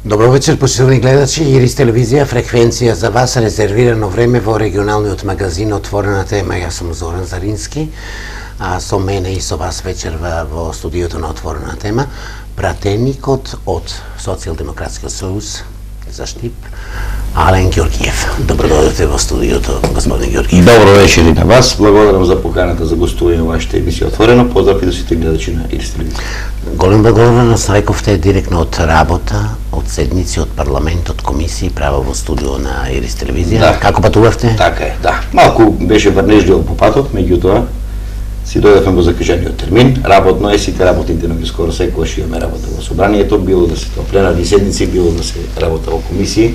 Добро вечер, почитувани гледачи. Ирис телевизија, фреквенција за вас, резервирано време во регионалниот магазин Отворена тема. Јас сум Зоран Зарински, а со мене и со вас вечерва во студиото на Отворена тема пратеникот од Социјалдемократскиот сојуз за Штип, Ален Ѓорѓиев. Добро дојдете во студиото, господин Ѓорѓиев. Добро вечер и на вас. Благодарам за поканата за гостување во вашата емисија Отворено. Поздрав и до сите гледачи на Ирис телевизија. Голем благодарност, рековте директно од работа, од седници, од парламентот, комисии, право во студио на Ирис телевизија. Да. Како патувавте? Така е, да. Малку беше врнежливо по патот, меѓутоа си дојдовме во закажениот термин. Работно е, сите работните денови скоро секогаш имаме работа во собранието, било да се тоа пленарни седници, било да се работа во комисии.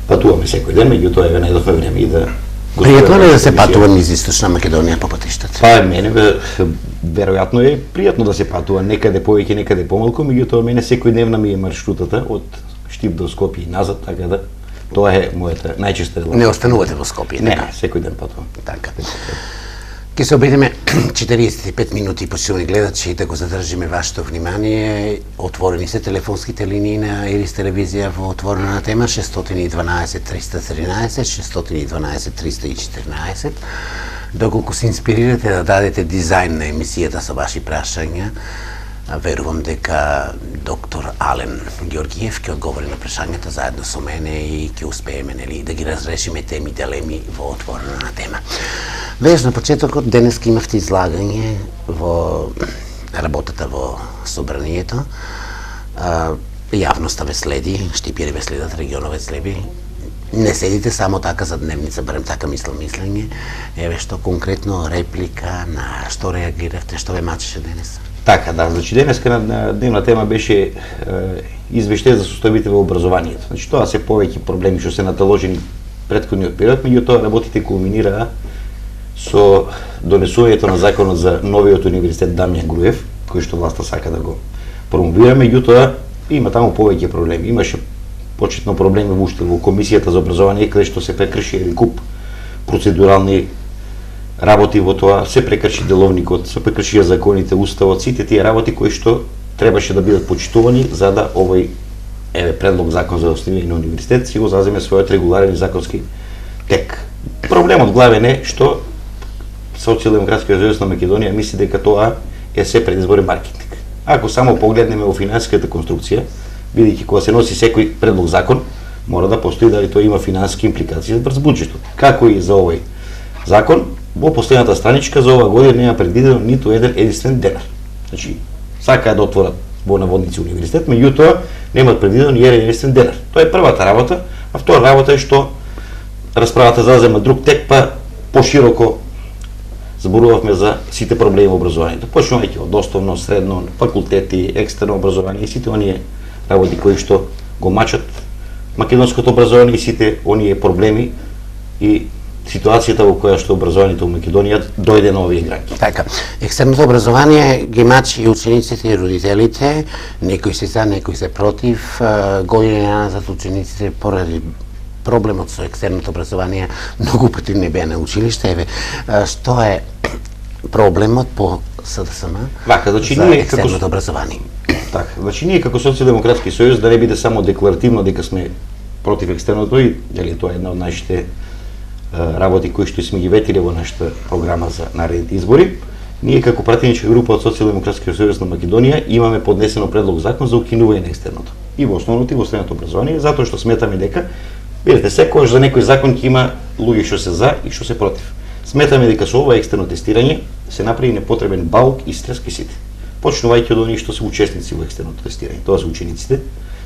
Патуваме секој ден, меѓутоа ја најдовме време и да Пријатно ли да се патува низ Источна Македонија по патиштата? Па мене веројатно е пријатно да се патува, некаде повеќе, некаде помалку, меѓутоа мене секојдневна ми е маршрутата од Штип до Скопје и назад, така да тоа е мојата најчеста релација. Не останувате во Скопје, Не, така? секој ден патувам. Така. Ке се обидеме 45 минути, почитувани гледачи, да го задржиме вашето внимание. Отворени се телефонските линии на Ирис телевизија во Отворена тема 612 313, 612 314. Доколку се инспирирате да дадете дизајн на емисијата со ваши прашања, верувам дека доктор Ален Ѓорѓиев ќе одговори на прашањата заедно со мене и ќе успееме да ги разрешиме теми дилеми во Отворена тема. Веќе на почетокот денеска имавте излагање во работата во собранието. Јавноста ве следи, Штипјари ве следат, регионот ве следи. Не седите само така за дневница, барем така мислење. Еве што конкретно реплика на што реагиравте, што ве мачеше денес? Така, да, значи денеска на дневна тема беше извештај за состојбите во образованието. Значи тоа се повеќе проблеми што се наталожени претходниот период, меѓутоа работите кулминираа со донесувањето на законот за новиот универзитет Дамјан Груев, кој што власта сака да го промовира, меѓутоа има таму повеќе проблеми. Имаше почетно проблеми уште во комисијата за образование, каде што се прекрши еден куп процедурални работи во тоа, се прекрши деловникот, се прекршија законите, уставот, сите тие работи кои што требаше да бидат почитувани за да овој предлог закон за основање на универзитет си го заземе својот регуларен и законски тек. Проблемот главен е што Социјалдемократскиот сојуз на Македонија мисли дека тоа е се предизборен маркетинг. Ако само погледнеме во финансиската конструкција, бидејќи кога се носи секој предлог закон, мора да постои дали тоа има финансиски импликации врз буџетот. Како и за овој закон, во последната страничка за ова година нема предвидено ниту единствен денар. Значи, сакаат да отворат во наводници универзитет, меѓутоа немаат предвидено ни единствен денар. Тоа е првата работа, а втора работа е што расправата зазема друг тек, па пошироко зборувавме за сите проблеми во образованието. Почнувајќи од основно, средно, факултети, екстерно образование и сите оние работи кои што го мачат македонското образование и сите оние проблеми и ситуацијата во која што образованието во Македонија дојде на овие граѓи. Така, екстерното образование ги мачи и учениците и родителите, некои се за, некои се против. Години назад учениците поради проблемот со екстерното образование многу пати не беа на училиште. Еве, што е проблемот по СДСМ за екстерното образование? Така, значи ние како Социјалдемократски сојуз да не биде само декларативно дека сме против екстерното и дали тоа е една од нашите работи кои што сме ги ветиле во нашата програма за наредните избори. Ние како пратеничка група од Социјалдемократскиот сојуз на Македонија имаме поднесено предлог закон за укинување на екстерното и во основното и во средното образование, затоа што сметаме дека видите секогаш за некој закон ќе има луѓе што се за и што се против. Сметаме дека со ова екстерно тестирање се направи непотребен баук и стрес кај сите. Почнувајќи од оние што се учесници во екстерното тестирање, тоа се учениците,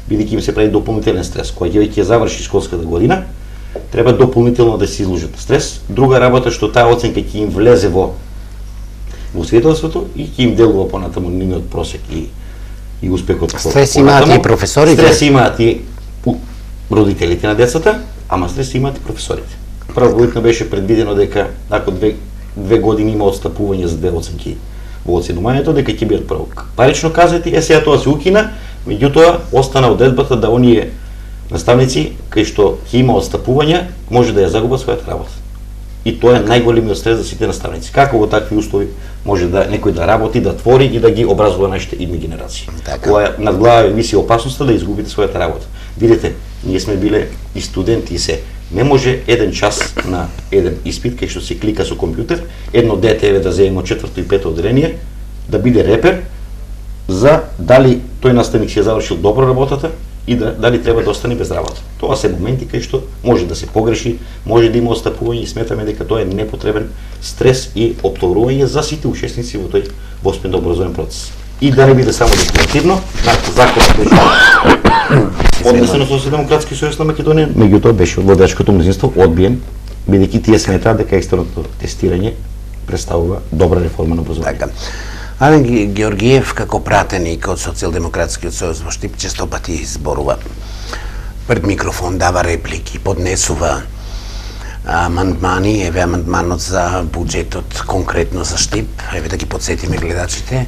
бидејќи им се прави дополнителен стрес, кога ќе заврши школската година, треба дополнително да се изложат на стрес. Друга работа што таа оценка ќе им влезе во свидетелството и ќе им делува понатаму нивниот просек и успехот. Стрес имаат и професорите. Стрес имаат и родителите на децата, ама стрес имаат и професорите. Првобитно беше предвидено дека ако две години има отстапување за две оценки во оценувањето, дека ќе бидат прво парично казати, сега тоа се укина, меѓутоа остана одредбата да оние наставници кај што ќе има отстапување може да ја загубат својата работа. И тоа е најголемиот стрес за сите наставници. Како во такви услови може да некој да работи, да твори и да ги образува нашите идни генерации. Кога над глава виси опасноста да изгубите својата работа. Видите, ние сме биле и студенти и се. Не може еден час на еден испит кај што се клика со компјутер, едно дете да земе од 4-то и 5-то одделение, да биде репер за дали тој наставник си ја завршил добро работата и дали треба да остане без работа. Тоа се моменти кај што може да се погреши, може да има отстапување и сметаме дека тоа е непотребен стрес и оптоврување за сите учесници во тој воспитно образовен процес. И да не биде само декларативно, законот беше однесен од Социјалдемократски сојуз на Македонија, меѓутоа беше од водачкото мнозинство одбиен, бидејќи тие сметаат дека екстерното тестирање представува добра реформа на образованието. Ален Георгиев, како пратеник од Социјалдемократскиот сојуз во Штип, често пати зборува пред микрофон, дава реплики, поднесува амандмани, еве амандманот за буџетот конкретно за Штип, еве да ги подсетиме гледачите.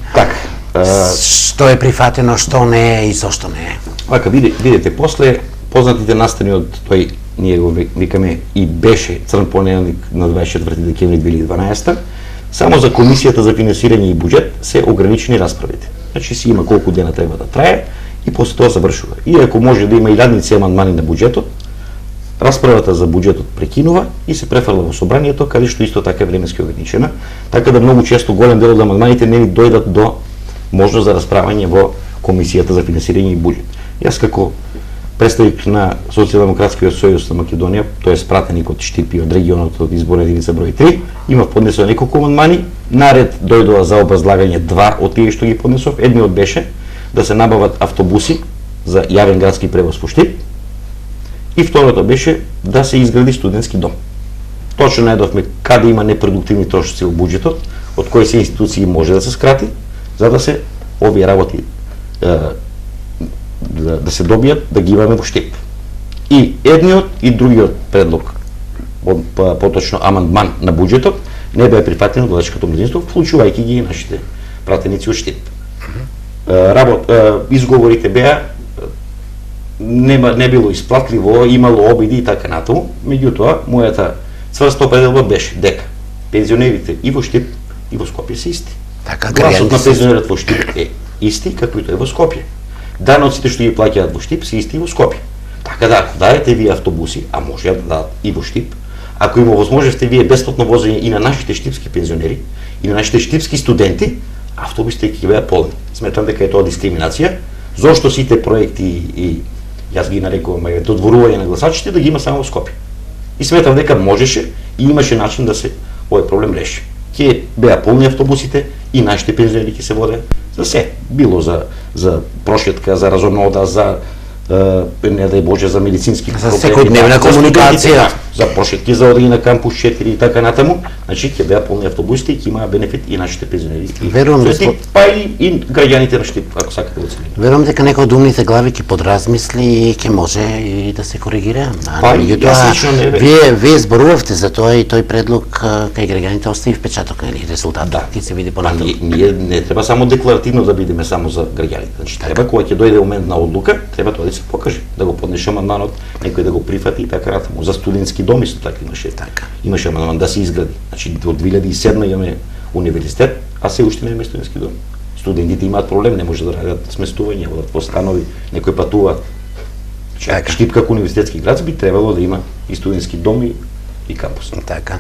Што е прифатено, што не е и зошто не е. Вака, видите, после познатите настани од тој, ние го викаме, и беше црн понеделник на 24 декември 2012, само за Комисијата за финансирање и буџет се ограничени расправите. Значи си има колку дена треба да трае и после тоа завршува. И ако може да има илјадници амандмани на буџетот, расправата за буџетот прекинува и се префрла во собранието, каде што исто така е временски ограничена, така да многу често голем дел од амандманите не ни дојдат до можност за расправање во Комисијата за финансирање и буџет. Јас како представник на Социјалдемократскиот сојуз на Македонија, тоест пратеник од Штип и од регионот од изборна единица број 3, имав поднесено неколку амандмани, наред дојдоа за образлагање два од тие што ги поднесов. Едниот беше да се набават автобуси за јавен градски превоз во Штип и второто беше да се изгради студентски дом. Точно најдовме каде има непродуктивни трошоци во буџетот, од кои се институции може да се скрати, за да се овие работи да се добијат, да ги имаме во Штип. И едниот и другиот предлог, поточно амандман на буџетот, не беа прифатени од водачкото мнозинство, вклучувајќи ги и нашите пратеници од Штип. Изговорите беа не било исплатливо, имало обиди и така натаму, меѓутоа мојата цврста определба беше дека пензионерите и во Штип и во Скопје се исти. Гласот на пензионерот во Штип е исти како и тој во Скопје. Даноците што ги плаќаат во Штип се исти во Скопје. Така да, ако дадете вие автобуси, а може да дадат и во Штип, ако има возможности вие бесплатно возење и на нашите штипски пензионери, и на нашите штипски студенти, автобусите ќе беа полни. Сметам дека е тоа дискриминација. Зошто сите проекти и јас ги нарекувам додворување на гласачите да ги има само во Скопје. И сметам дека можеше и имаше начин да се овој проблем реши. Ќе беа полни автобусите и нашите пензионери ќе се воде за се. Било за прошетка, за разонода, за не дај Боже за медицински проблеми, за секојдневна комуникација, за прошетки за одење на кампус 4 и така натаму. Значи ќе беа полни автобусите и ќе имаа бенефит и нашите пензионери. Верувам дека па и граѓаните на Штип, ако сакате да оценим. Верувам дека некој од умните глави ќе подразмисли и ќе може и да се коригира. Вие зборувавте за тоа и тој предлог кај граѓаните остави впечаток, нели, резултатот ќе се види понатаму. Ние не треба само декларативно да бидеме само за граѓаните. Значи треба кога ќе дојде момент на одлука, треба тоа да се покаже, да го поднесе амандманот, некој да го прифати и така натаму. За студентски дом исто така имаше амандман да се изгради. Значи од 2007 имаме универзитет, а се уште немаме студентски дом. Студентите имаат проблем, не може да радат сместување, одат по станови, некој патува. Штип како универзитетски град би требало да има и студентски дом и кампус. Така.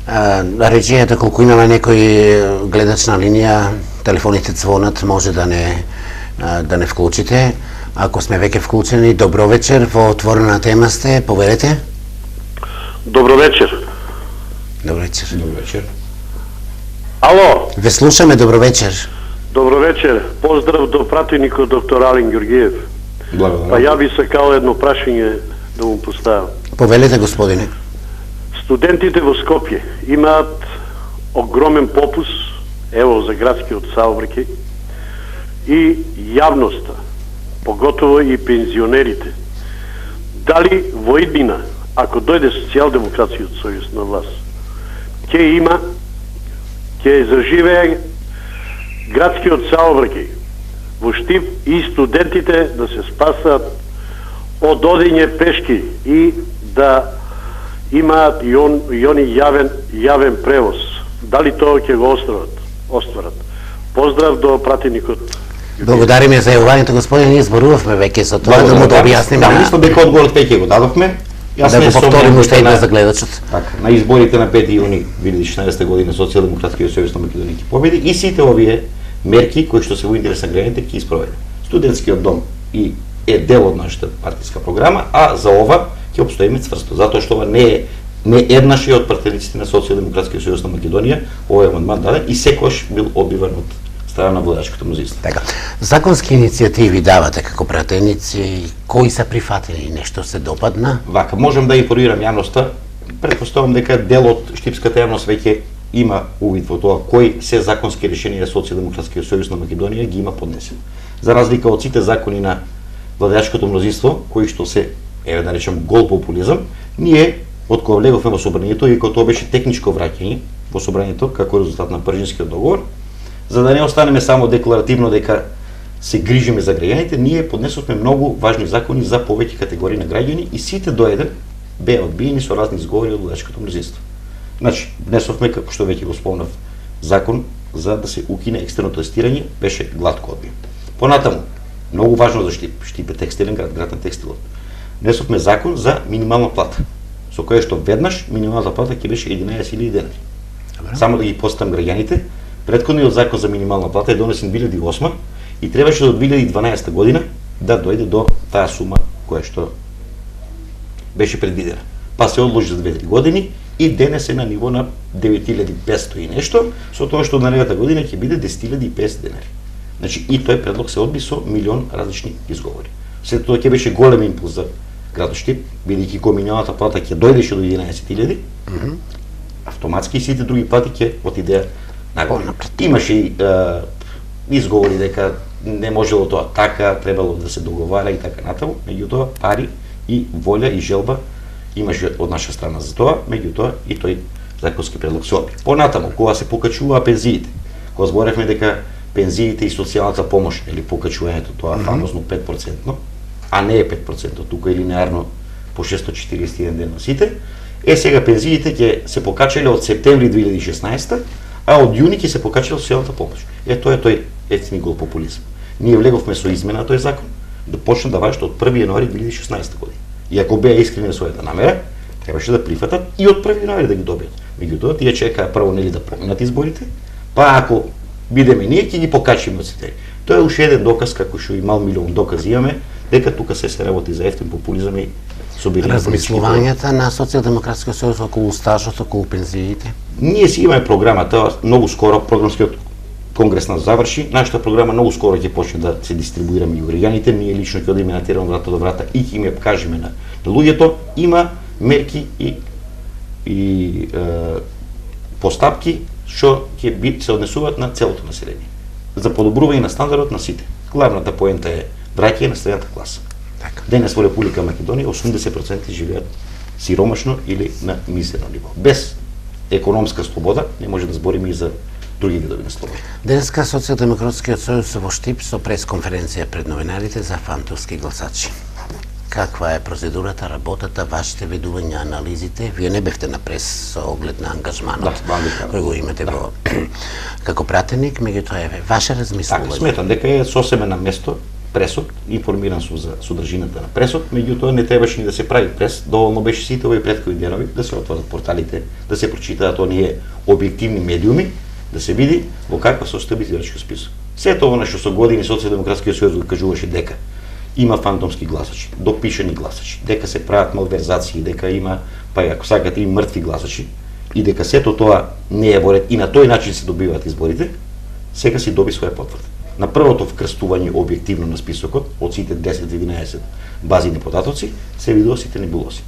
Речијата колку имаме некој гледач на линија, телефоните звонат, може да не вклучите. Ако сме веќе вклучени, добро вечер, во отворена тема сте, поведете. Добро вечер. Добро вечер. Добро вечер. Ало. Ве слушаме, добро вечер. Добро вечер. Поздрав до пратеникот доктор Ален Георгиев. Благодарам. Па ја би сакал едно прашање да му поставам. Повелете, господине. Студентите во Скопје имаат огромен попус, ево за градскиот саобраќај, и јавноста, поготово и пензионерите. Дали во иднина, ако дојде Социјалдемократскиот сојуз на власт, ќе заживее градскиот саобраќај во Штип и студентите да се спасат од одење пешки и да имаат и они јавен превоз. Дали тоа ќе го остварат? Поздрав до пратеникот. Благодариме за јавувањето, господине, ние зборувавме веќе за тоа, да му да објасниме. Да, мислам дека одговорот веќе го дадовме. Да го повториме уште еднаш за гледачот. Така, на изборите на 5 јуни 2016 година Социјалдемократскиот сојуз на Македонија ќе победи и сите овие мерки кои што се во интерес на граѓаните ќе испроведе. Студентскиот дом и е дел од нашата партиска програма, а за ова ќе обстоиме цврсто, затоа што ова не еднаш од пратениците на Социјалдемократскиот сојуз на Македонија овој амандман даден и секогаш бил одбиван од страна на владачкото мнозинство. Така. Законски иницијативи давате како пратеници, кои се прифатени, нешто се допадна? Вака, можам да информирам јавноста, претпоставам дека дел од штипската јавност веќе има увид во тоа кои се законски решенија Социјалдемократскиот сојуз на Македонија ги има поднесено. За разлика од сите закони на владачкото мнозинство, кои што се, еве да речем, гол популизам, ние од кога влеговме во собранието и кога тоа беше техничко враќање во собранието како резултат на Пржинскиот договор, за да не останеме само декларативно дека се грижиме за граѓаните, ние поднесовме многу важни закони за повеќе категории на граѓани и сите до еден беа одбиени со разни изговори од владачкото мнозинство. Значи, внесовме, како што веќе го спомнав, закон за да се укине екстерно тестирање, беше глатко одбиен. Понатаму, многу важно за Штип е текстилен град, град на текстилот. Внесовме закон за минимална плата, со која што веднаш минималната плата ќе беше 11.000 денари. Само да ги постам граѓаните, претходниот закон за минимална плата е донесен 2008 и требаше до 2012 година да дојде до таа сума која што беше предвидена. Па се одложи за 2-3 години и денес е на ниво на 9.500 и нешто, со тоа што од наредната година ќе биде 10.500 денари. Значи и тој предлог се одби со милион различни изговори. След тоа ќе беше голем импулс за градот Штип, бидејќи кога минималната плата ќе дојдеше до 11.000, автоматски сите други плати ќе отидеа нагоре. Имаше и изговори дека не можело тоа така, требало да се договара и така натаму, меѓутоа пари и волја и желба имаше од наша страна за тоа, меѓутоа и тој законски предлог се одби. Понатаму, кога се покачуваа пензиите, кога зборевме дека пензиите и социјалната помош или покачувањето тоа фамозно 5%, а не е 5%, тука е линеарно по 641 ден на сите, сега пензиите ќе се покачале од септември 2016, а од јуни ќе се покачала социјалната помош. Тоа е тој ефтини гол популизам. Ние влеговме со измена на тој закон да почне да важи од 1 јануари 2016 година. И ако беа искрени на својата намера, требаше да прифатат и од 1 јануари да ги добијат. Меѓутоа, тие чекаа прво нели да поминат изборите, па ако бидеме ние ќе ги покачиме од сите. Тоа е уште еден доказ, како што и мал милион докази имаме, дека тука се работи за ефтин популизам и собирање размислувањата на Социјалдемократскиот сојуз околу стажот, околу пензиите. Ние си имаме програма, тоа многу скоро програмскиот конгрес нас заврши, нашата програма многу скоро ќе почне да се дистрибуира меѓу граѓаните, ние лично ќе одиме на терен врата до врата и ќе им ја кажеме на луѓето, има мерки и постапки што ќе се однесуваат на целото население за подобрување на стандардот на сите. Главната поента е враќање на средната класа. Денес во Република Македонија 80% живеат сиромашно или на мизерно ниво. Без економска слобода не може да збориме и за други видови на слобода. Денеска Социјалдемократскиот сојуз во Штип со пресконференција пред новинарите за фантовски гласачи. Каква е процедурата, работата, вашите видувања, анализите? Вие не бевте на прес со оглед на ангажманот кој го имате како пратеник, меѓутоа е ваше размислување. Така, сметам дека е сосеме на место пресот, информиран сум за содржината на пресот, меѓутоа не требаше ни да се прави прес, доволно беше сите овие претходни денови да се отворат порталите, да се прочитаат оние објективни медиуми, да се види во каква состојба избирачки список. Сето она што со години Социјалдемократскиот сојуз го кажуваше дека има фантомски гласачи, допишани гласачи, дека се прават малверзации, дека има, па ако сакате и мртви гласачи, и дека сето тоа не е во ред и на тој начин се добиваат изборите, сега си доби своја потврда. На првото вкрстување објективно на списокот, од сите 10-11 базини податоци, се видува сите небулоси.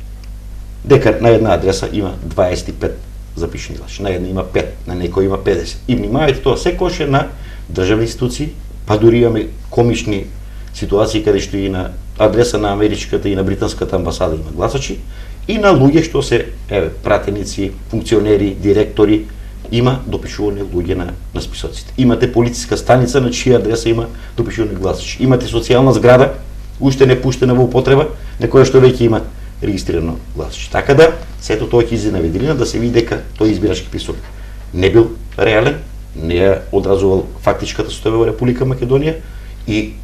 Дека на една адреса има 25 запишани гласачи, на една има 5, на некој има 50. И внимавајте тоа, секојаш е на државни институции, па дури имаме комични ситуации каде што и на адреса на америчката и на британската амбасада има гласачи, и на луѓе што се пратеници, функционери, директори, има допишувани луѓе на списоците. Имате полициска станица на чија адреса има допишувани гласачи. Имате социјална зграда, уште не пуштена во употреба, на која што веќе има регистрирано гласче. Така да, сето тоа ќе изиде на виделина да се види дека тој избирачки список не бил реален, не ја одразувал фактичката состојба во Република Македонија и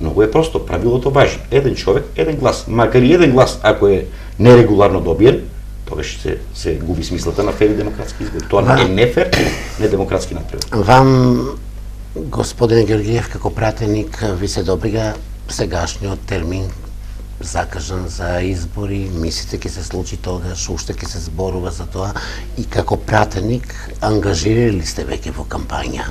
многу е просто, правилото важи. Еден човек, еден глас. Макар и еден глас, ако е нерегуларно добиен, тогаш се губи смислата на фер и демократски избори. Тоа е не фер, не демократски напред. Вам, господине Георгиев, како пратеник, ви се добрига сегашниот термин закажан за избори, мислите ќе се случи тогаш, уште ќе се зборува за тоа и како пратеник ангажирали ли сте веќе во кампања,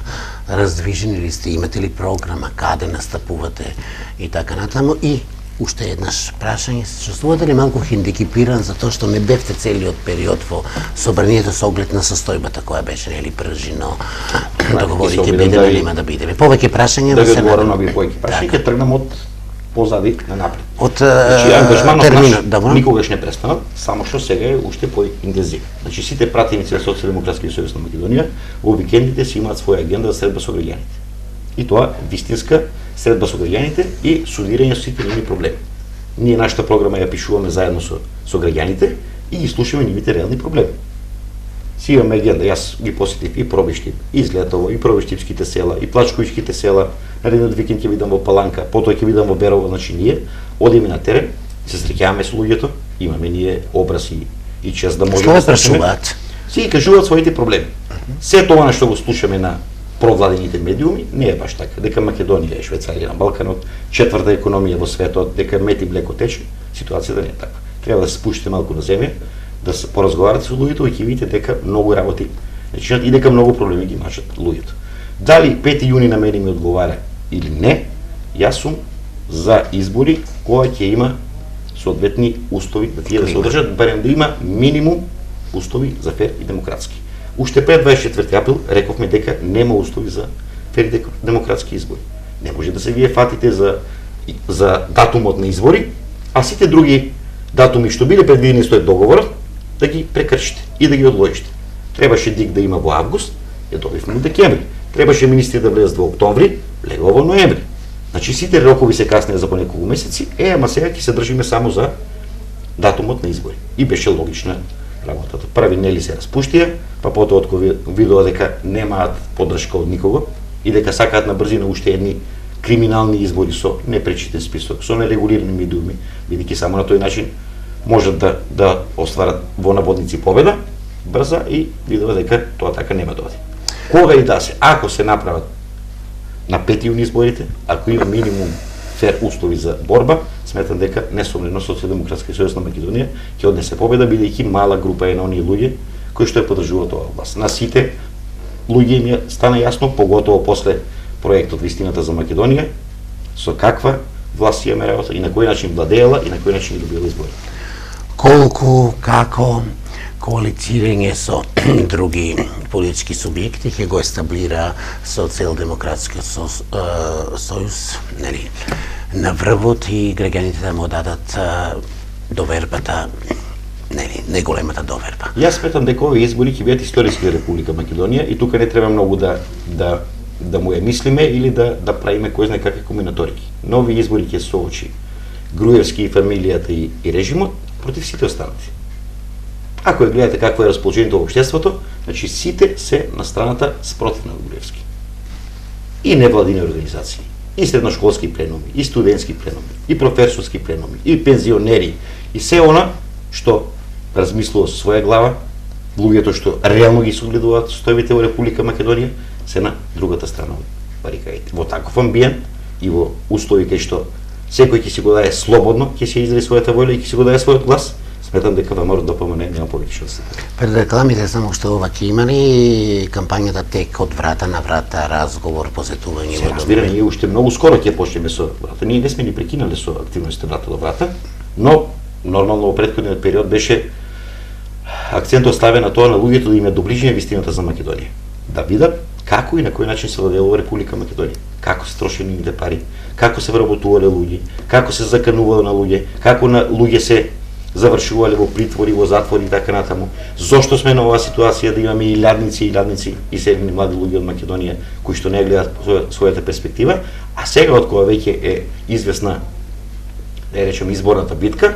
раздвижени ли сте, имате ли програма, каде настапувате и така натаму и уште еднаш прашање, се чувствувате ли малку хендикипиран за тоа што не бевте целиот период во собранието со оглед на состојбата која беше нели пржино, договорите бидеме, нема да бидеме. Повеќе прашања да ви одговорам на повеќе прашања, ќе тргнам од позади на напред. Од ангажманот наш никогаш не престанал, само што сега е уште поинтензивен. Значи сите пратеници на Социјалдемократскиот сојуз на Македонија во викендите си имаат своја агенда за средба со граѓаните. И тоа вистинска средба со граѓаните и судирање со сите нивни проблеми. Ние нашата програма ја пишуваме заедно со граѓаните и ги слушаме нивните реални проблеми. Си имаме агенда, јас ги посетив и Пробиштип, и Злетово, и Пробиштипските села, и Плачковичките села, наредниот викенд ќе видам во Паланка, потоа ќе видам во Берово, значи ние одиме на терен, се среќаваме со луѓето, имаме ние образ и чест да можеме да прашуваат. Си кажуваат своите проблеми. Се тоа што го слушаме на провладените медиуми не е баш така. Дека Македонија е Швајцарија на Балканот, четврта економија во светот, дека мед и млеко тече, ситуацијата не е таква. Треба да се спуштите малку на земја, да се поразговарате со луѓето и ќе видите дека многу работи, значи и дека многу проблеми ги мачат луѓето. Дали 5 јуни на мене ми одговара или не, јас сум за избори која ќе има соодветни устови да тие да се одржат, барем да има минимум устови за фер и демократски. Уште пред 24 април рековме дека нема устови за фер и демократски избори. Не може да се вие фатите за датумот на избори, а сите други датуми што биле предвидени со договорот да ги прекршите и да ги одложите. Требаше ДИК да има во август, ја добивме во декември. Требаше министри да влезат во октомври, влегува во ноември. Значи сите рокови се каснеа за по неколку месеци, ама сега ќе се држиме само за датумот на избори. И беше логична работата. Први нели се распуштија, па потоа откога видоа дека немаат поддршка од никого и дека сакаат на брзина уште едни криминални избори со непречитен список, со нерегулирани медиуми, бидејќи само на тој начин можат да остварат во наводници победа брза и видоа дека тоа така нема да оди. Кога и да се, ако се направат на 5 јуни изборите, ако има минимум фер услови за борба, сметам дека несомнено Социјалдемократски сојуз на Македонија ќе однесе победа, бидејќи мала група е на оние луѓе кои што ја поддржуваат оваа власт. На сите луѓе им стана јасно, поготово после проектот Вистината за Македонија, со каква власт имаме работа и на кој начин владеела и на кој начин ги добила избори. Колку, како коалицирање со други политички субјекти ќе го естаблира Социјалдемократскиот сојуз, нели, на врвот и граѓаните да му дадат довербата, нели, неголемата доверба. Јас сметам дека овие избори ќе бидат историски за Република Македонија и тука не треба многу да му ја мислиме или да правиме кој знае какви комбинаторики. Нови избори ќе соочи Груевски и фамилијата и режимот против сите останати. Ако ја гледате какво е расположението во општеството, значи сите се на страната спротив на Груевски. И невладини организации, и средношколски пленуми, и студентски пленуми, и професорски пленуми, и пензионери, и се она што размислува со своја глава, луѓето што реално ги согледуваат состојбите во Република Македонија, се на другата страна од барикадите. Во таков амбиент и во услови кај што секој ќе си го даде слободно, ќе се изрази својата воља и ќе си го даде својот глас, сметам дека ВМРО да помине нема повеќе шанси. Пред рекламите само што ова ќе има ли кампањата тек од врата на врата, разговор, посетување во домове? Ние уште многу скоро ќе почнеме со врата. Ние не сме ни прекинале со активностите врата до врата, но нормално во претходниот период беше акцентот ставен на тоа на луѓето да им е доближена вистината за Македонија. Да видат како и на кој начин се владеела Република Македонија, како се трошени нивните пари, како се вработувале луѓе, како се заканувале на луѓе, како на луѓе се завршувале во притвори, во затвори и така натаму. Зошто сме на оваа ситуација да имаме илјадници и селени млади луѓе од Македонија кои што не гледаат својата перспектива, а сега од кога веќе е известна, да ја речем, изборната битка,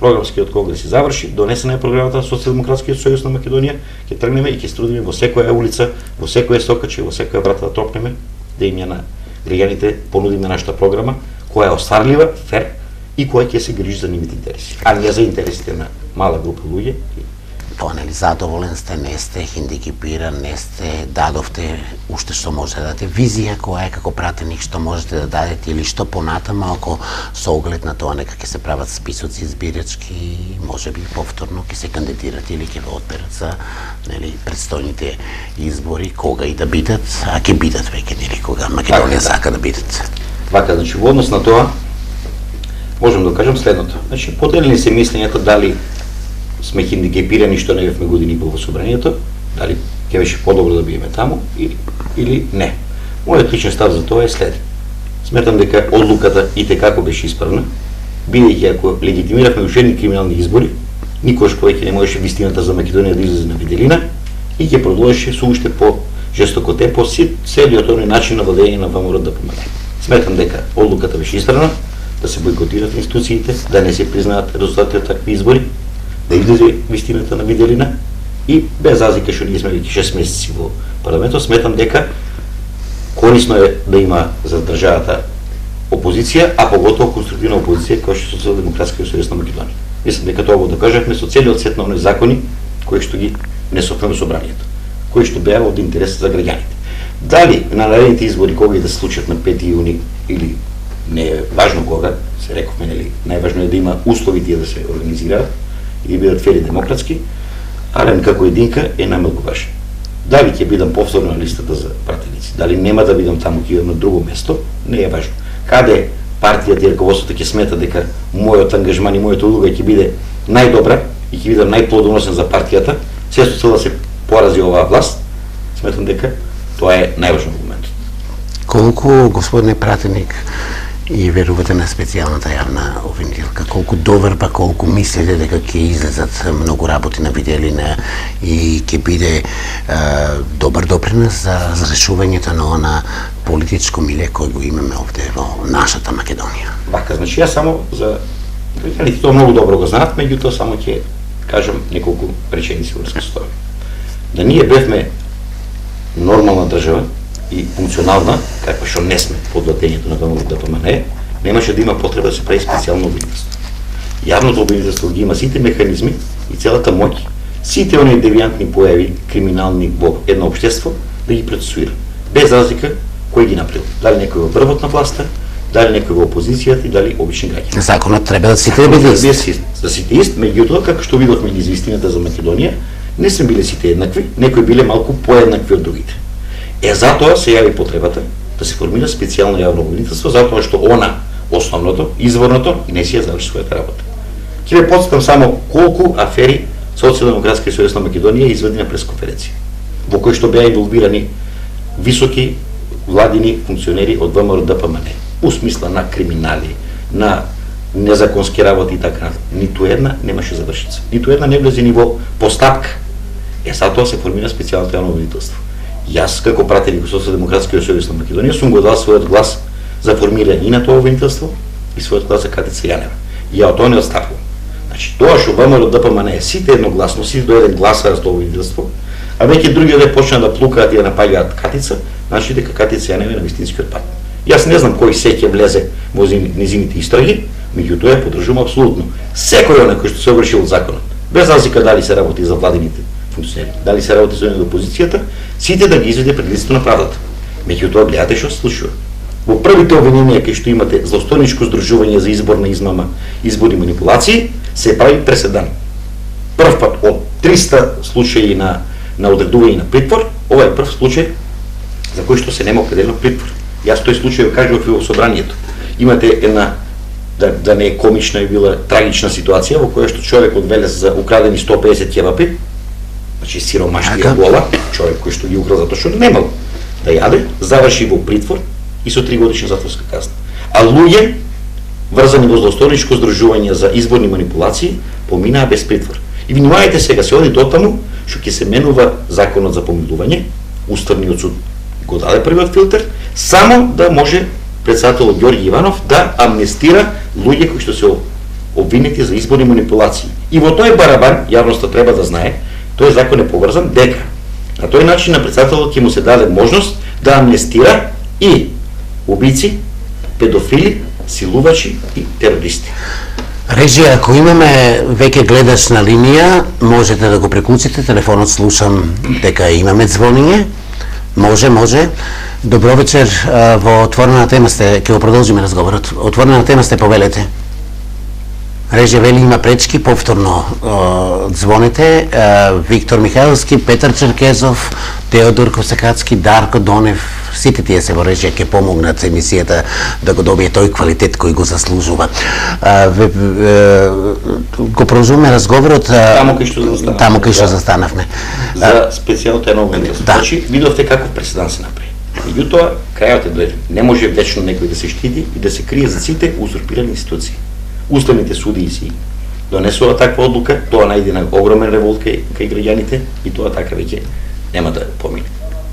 програмскиот конгрес се заврши, донесена е програмата на Социјалдемократскиот сојуз на Македонија, ќе тргнеме и ќе струдиме во секоја улица, во секоја сокаче, во секоја врата да тропнеме, да им ја на граѓаните понудиме нашата програма, која е остварлива, фер и која ќе се грижи за нивните интереси, а не за интересите на мала група луѓе. Тоа, нели, задоволен сте, не сте хендикепиран, не сте, дадовте уште што може да дадете визија која е како пратеник што можете да дадете или што понатаму ако со оглед на тоа нека ќе се прават списоци избирачки, можеби повторно ќе се кандидирате или ќе ве одберат за, нели, предстојните избори, кога и да бидат, а ќе бидат веќе, нели, кога Македонија сака да бидат. Вака, значи, во однос на тоа можам да кажам следното. Значи, поделени се мислењето дали сме хендикепирани што не бевме години во собранието, дали ќе беше подобро да биеме таму или не. Мојот личен став за тоа е следен. Сметам дека одлуката и како беше исправна, бидејќи ако легитимиравме ушедни криминални избори, никош повеќе не можеше вистината за Македонија да излезе на виделина и ќе продолжеше со уште по жестоко темпо целиот оној начин на водење на ВМРО да помага. Сметам дека одлуката беше исправна, да се бойкотират институциите, да не се признаат резултатите од такви избори, да излезе вистината на виделина и без разлика што ние сме веќе 6 месеци во парламентот, сметам дека корисно е да има за државата опозиција, а поготово конструктивна опозиција која што е Социјалдемократскиот сојуз на Македонија. Мислам дека тоа го докажавме со целиот сет на оној закони кои што ги несовме во собранието, кои што беа од интерес за граѓаните. Дали на наредните избори кога и да се случат на 5 јуни или не е важно кога, се рековме, нели, најважно е да има услови тие да се организираат и бидат фери демократски, Арен како единка е најмалку важен. Дали ќе бидам повторно на листата за пратеници, дали нема да бидам таму, ќе идам на друго место, не е важно. Каде партијата и раководството ќе смета дека мојот ангажман и мојата улога ќе биде најдобра и ќе биде најплодоносен за партијата, се со цел да се порази оваа власт, сметам дека тоа е најважен момент. Колку, господине пратеник, и верувате на специјалната јавна обвинителка, колку доверба, колку мислите дека ќе излезат многу работи на виделина и ќе биде добар допринос за разрешувањето на она политичко миле кој го имаме овде во нашата Македонија? Вака, значи јас само за граѓаните тоа многу добро го знаат, меѓутоа само ќе кажам неколку реченици врска со тоа. Да ние бевме нормална држава и функционална, каква што не сме под влатењето на ДПМН, немаше да има потреба да се прави специјално обвинителство. Јавното обвинителство ги има сите механизми и целата моќ, сите оние девијантни појави, криминални во едно општество, да ги процесуира. Без разлика кој ги направил. Дали некој во врвот на власта, дали некој во опозицијата и дали обични граѓани. Законот треба да сите биде ист. Да сите ист, меѓутоа, како што видовме низ вистината за Македонија, не се биле сите еднакви, некои биле малку поеднакви од другите. Затоа се јави потребата да се формира специјално јавно обвинителство, затоа што она, основното, изворното, не си ја заврши својата работа. Ќе ве потсетам само колку афери Социјалдемократскиот сојуз на Македонија изведи на пресконференција, во кои што беа инволвирани високи владини функционери од ВМРО ДПМН, у смисла на криминали, на незаконски работи и така. Ниту една немаше завршица. Ниту една не влезе ни во постапка. Затоа се формира специјалното јавно обвинителство. Јас, како пратеник во Социјалдемократскиот сојуз на Македонија, сум го дал својот глас за формирање и на тоа обвинителство и својот глас за Катица Јанева. Ја од тоа не отстапувам. Значи, тоа што ВМРО ДПМН сите едногласно, сите до еден гласа за тоа обвинителство, а веќе други да почнаа да плукаат и да напаѓаат Катица, значи дека Катица Јанева е на вистинскиот пат. Јас не знам кој се ќе влезе во низините истраги, меѓутоа ја поддржувам апсолутно секој оној кој што се огрешил од законот, без разлика дали се работи за владините функционери, дали се работи за опозицијата, сите да ги изведе пред лицето на правдата. Меѓутоа гледате што се случува. Во првите обвиненија кај што имате злостойничко здружување за изборна измама, изборни манипулации, се прави преседан. Прв пат од 300 случаи на одредување на притвор, ова е прв случај за кој што се нема определено притвор. Јас тој случај го кажував и во собранието. Имате една да не е комична и била трагична ситуација во која што човек од Велес за украдени 150 кебапи, значи сиромаштија гола, човек кој што ги украл затоа што немал да јаде, заврши во притвор и со 3 годишна затворска казна. А луѓе врзани во злостойничко здружување за изборни манипулации поминаа без притвор. И внимавајте сега, се оди дотаму што ќе се менува законот за помилување, уставниот суд го даде првиот филтер, само да може председателот Ѓорѓи Иванов да амнестира луѓе кои што се обвинети за изборни манипулации. И во тој барабан, јавноста треба да знае, тој закон е поврзан дека на тој начин на председателот ќе му се даде можност да амнестира и убици, педофили, силувачи и терористи. Режија, ако имаме веќе гледач на линија, можете да го прекуците, телефонот слушам дека имаме звониње. Може. Добро вечер, во отворена тема сте, ќе го продолжиме разговорот. Отворена тема сте, повелете. Режија вели има пречки, повторно звоните. Виктор Михајловски, Петар Черкезов, Теодор Косакацки, Дарко Донев, сите тие се во режија ќе помогнат емисијата да го добие тој квалитет кој го заслужува. Го продолжуваме разговорот таму кај што застанавме. За специјалната една момента. Значи, видовте каков преседан се направи. Меѓутоа, крајот е дојде. Не може вечно некој да се штити и да се крие за сите узурпирани институции. Уставните судии си донесува таква одлука, тоа најде на огромен револт кај граѓаните и тоа така веќе нема да помине.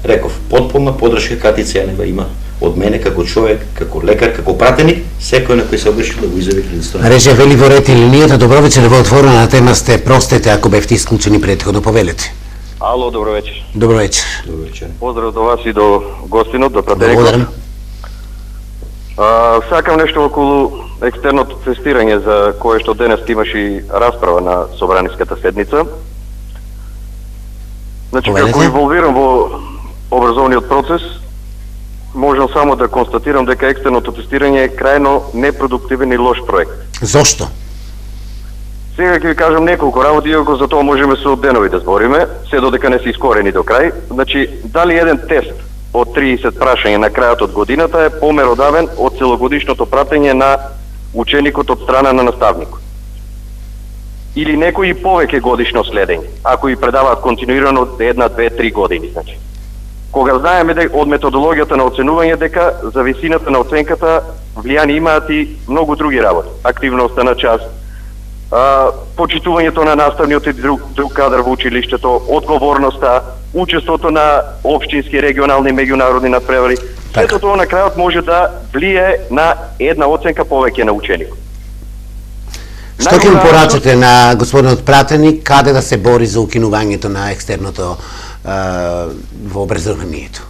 Реков, потполна подршка Кати Ценева има од мене како човек, како лекар, како пратеник, секој на кој се обршил да го изјави пред страна. Режија вели во ред и линијата, добро вечер, во отворена тема сте, простете ако бевте исклучени претходно, повелете. Ало, добро вечер. Добро вечер. Добро вечер. Поздрав до вас и до гостинот, до пратеникот. Благодарам. Сакам нешто околу екстерното тестирање за кое што денес имаше и расправа на собраниската седница. Значи, како инволвирам во образовниот процес, можам само да констатирам дека екстерното тестирање е крајно непродуктивен и лош проект. Зошто? Сега ќе ви кажам неколку работи, иако за тоа можеме со денови да збориме, се додека не се искорени до крај. Значи, дали еден тест од 30 прашања на крајот од годината е померодавен од целогодишното пратење на ученикот од страна на наставникот? Или некои повеќе годишно следење, ако и предаваат континуирано 1, 2, 3 години, значи. Кога знаеме од методологијата на оценување дека за висината на оценката влијание имаат и многу други работи, активноста на час, почитувањето на наставниот и друг кадар во училиштето, одговорноста, учеството на општински, регионални и меѓународни надпревари. Сето тоа на крајот може да влие на една оценка повеќе на ученикот. Што ќе му порачате на господинот пратеник, каде да се бори за укинувањето на екстерното во образованието?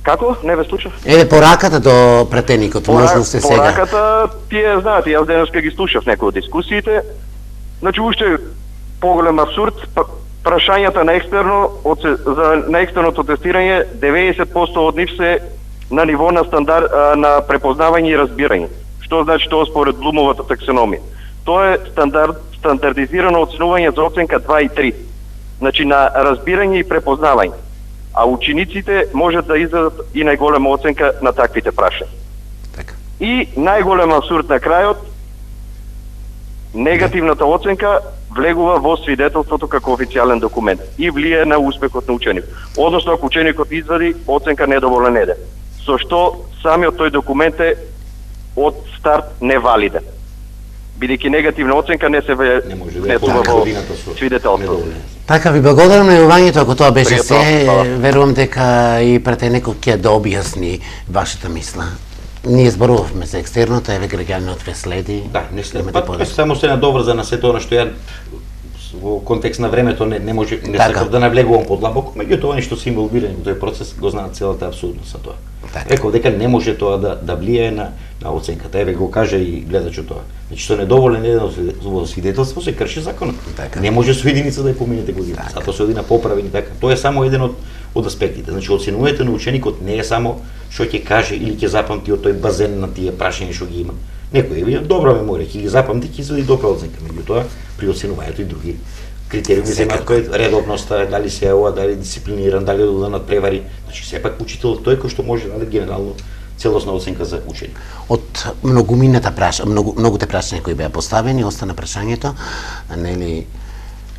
Како? Не ве слушав. Еве пораката до пратеникот, можно се сега. Пораката, тие знаете, јас денеска ги слушав некои од дискусиите. Значи, уште поголем абсурд, прашањата на на екстерното тестирање, 90% од нив се на ниво на на препознавање и разбирање. Што значи тоа според Блумовата таксономија? Тоа е стандардизирано оценување за оценка 2 и 3. Значи на разбирање и препознавање. А учениците можат да издадат и најголема оценка на таквите прашања. Така. И најголем абсурд на крајот, негативната оценка влегува во свидетелството како официјален документ и влие на успехот на ученикот. Односно, ако ученикот извади оценка недоволен еден, со што самиот тој документ е од старт невалиден. Бидејќи негативна оценка не се внесува во свидетелството. Така, ви благодарам на јавувањето, ако тоа беше Пријатно, се, верувам дека и пратеникот ќе да објасни вашата мисла. Ние зборувавме за екстерното, еве граѓанинот ве следи. Да, не следи. Само се надоврза на сето она што ја во контекст на времето не може сакав да навлегувам подлабоко, меѓутоа они што се инволвирани во тој процес го знаат целата апсурдност на тоа. Реков дека не може тоа да влијае на оценката. Еве го каже и гледачот тоа. Значи што недоволен еден во свидетелство се крши законот. Не може со единица да ја поминете година. Затоа се одина поправени така. Тоа е само еден од аспектите. Значи оценувањето на ученикот не е само што ќе каже или ќе запамти од тој базен на тие прашања што ги има. Некој е добра меморија, ќе ги запамти, ќе извади добра оценка. Меѓутоа, при оценувањето и други критериуми земаат кој редовноста, дали се ева, дали дисциплиниран, дали да надпревари. Значи сепак учителот тој кој што може да даде генерално целосна оценка за ученик. Од многуте прашања кои беа поставени, остана прашањето, нели,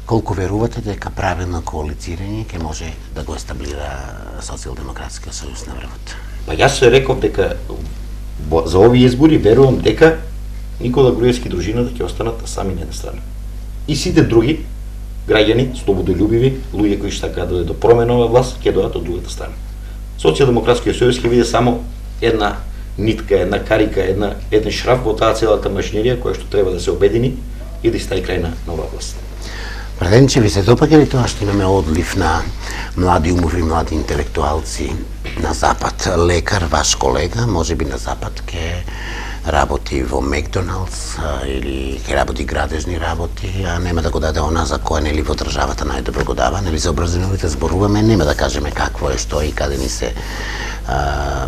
колку верувате дека правилно коалицирање ќе може да го естаблира Социјалдемократскиот сојуз на врвот? Па јас се реков дека за овие избори верувам дека Никола Груевски и дружината ќе останат сами на една страна. И сите други граѓани, слободолюбиви, луѓе кои што сакаат да дојдат до променова власт, ќе дојдат од другата страна. Социјалдемократскиот сојуз ќе биде само една нитка, една карика, еден шраф во таа целата машинерија која што треба да се обедини и да стави крај на нова власт. Преденче, ви се допаѓа ли тоа што имаме одлив на млади умови, млади интелектуалци на Запад? Лекар, ваш колега, може би на Запад ке работи во Макдоналдс или ке работи градежни работи, а нема да го даде она за која нели во државата најдобро го дава, нели за образованите зборуваме, нема да кажеме какво е, што е и каде ни се